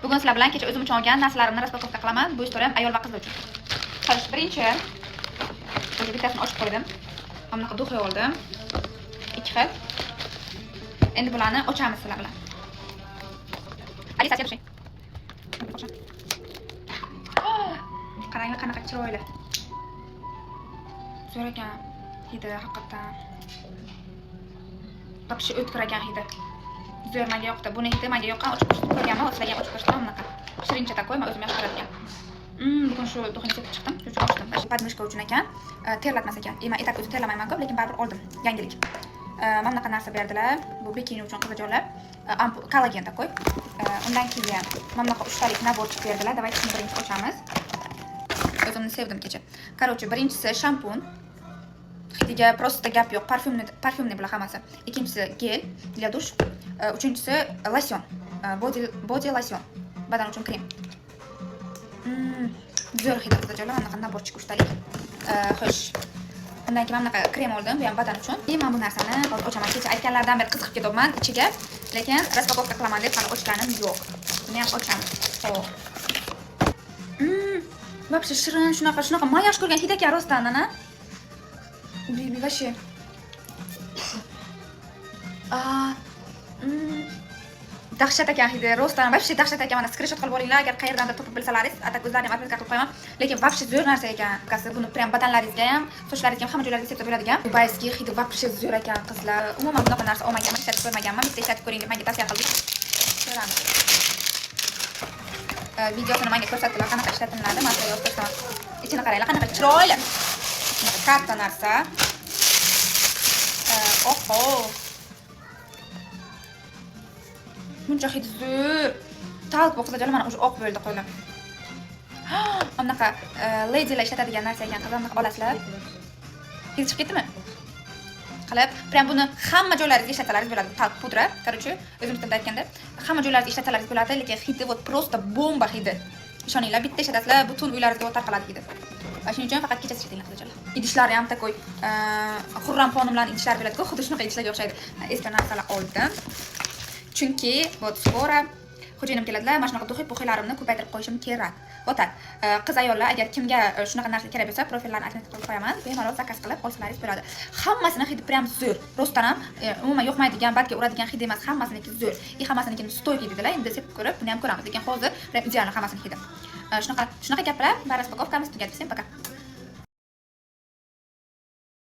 Bugun sizlar bilan kecha o'zim uchun olgan narsalarimni raspakovka qilaman. Bu istoriya ham ayol va qizlar uchun. Xo'sh, birinchi o'zi bittasini ochib qo'ydim. Mana bunaqa duxi oldim. 2 xil. Endi bularni ochamiz sizlar bilan. Alisa, chiqing. Qarang, qanaqa chiroyli. Zo'r ekan. Hidi haqiqatan. Вообще o'tkir ekan hidi. Zo'r menga yoqdi. Buni hidi menga yoqqan, ochib ko'rganman, sizlarga ochib ko'rsataman bunaqa. Shirincha такой, men o'zim yoqib ko'radigan. Bugun shu duxini sepib chiqdim, shuning uchun ochdim. Podmishka uchun ekan, terlatmas ekan. Men etak o'zi terlamayman ko'p, lekin baribir oldim. Yangilik. Mana bunaqa narsa berdilar. Bu bikini uchun qizajonlar. Kollagen такой. Undan keyin mana bunaqa 3 talik naborchik berdilar. Давайте shuni birinchi ochamiz. O'zimni sevdim kecha. Короче, birinchisi shampun. Hidiga просто gap yo'q. Parfyumni bular hammasi. Ikkinchisi gel для душ. Uchinchisi losyon. Body losyon. Badan uchun krem. Zo'r hidi qizajonlar, mana bunaqa naborchik 3 talik. Xo'sh. Undan keyin mana bunaqa krem oldim, bu ham badan uchun. Men bu narsani hozir ochaman. Kecha aytganlardan beri qiziqib ketyapman ichiga, lekin raspakovka qilaman deb hali ochganim yo'q. Buni ham ochamiz. Xo'p. Вообще shirin, shunaqa men yaxshi ko'rgan hid ekan rostdan, ana. Вообще. Dahshat ekan hidi, rostdan вообще dahshat ekan. Mana screenshot qilib olinglar agar qayerdandir topib bilsalaringiz. Atak o'zlarim atlaska qilib qo'yaman. Lekin вообще zo'r narsa ekan. Qasi buni prям badanlaringizga ham, sochlaringizga ham hamma joylaringizga sepib bo'ladigan. Dubayskiy hidi вообще zo'r ekan qizlar. Umuman bunaqa narsa olmaganman, ishlatib ko'rmaganman. Bitta ishlatib ko'ring deb menga tavsiya qildik. Ko'ramiz. Videosini menga ko'rsatdilar, qanaqa ishlatiladi, men sizlarga ko'rsataman. Ichini qaranglar, qanaqa chiroyli. Katta narsa. Oho. Buncha hidi zo'r. Talq o'qisajonlar, mana o'sha oq bo'ldi qo'lim. Mana bunaqa ladylar ishlatadigan narsa ekan, qizlar bunaqa olasizlar. Hidi chiqib ketdimi? Qilib, prям buni hamma joylaringizga ishlatalaringiz bo'ladi. Talq pudra, короче, o'zim tilda aytganda, hamma joylaringizga ishlatalaringiz bo'ladi, lekin hidi вот просто bomba hidi. Ishoninglar, bitta ishlatasizlar, butun uylaringizga tarqaladi hidi. Va shuning uchun faqat kechasi ishlatinglar qizajonlar. Idishlari ham takoy Xurram xonimlarning idishlari bo'ladi-ku, xuddi shunaqa idishlarga o'xshaydi. Eski narsalar oldim. Chunki вот skora xo'jayinim keladilar, mana shunaqa duxi-puxilarimni ko'paytirib qo'yishim kerak. O'tar. Qiz ayollar agar kimga shunaqa narsa kerak bo'lsa, profillarni atmet qilib qo'yaman, bemalol zakaz qilib olsalaringiz bo'ladi. Hammasini hidi prям zo'r. Rostdan ham umuman yoqmaydigan, balki uradigan hidi emas, hammasiniki zo'r. Hammasiniki stoyki dedilar. Endi sepib ko'rib, buni ham ko'ramiz. Lekin hozir prям ideal hammasini hidi. Shunaqa gaplar, raspakovkamiz tugadi. Всем пока.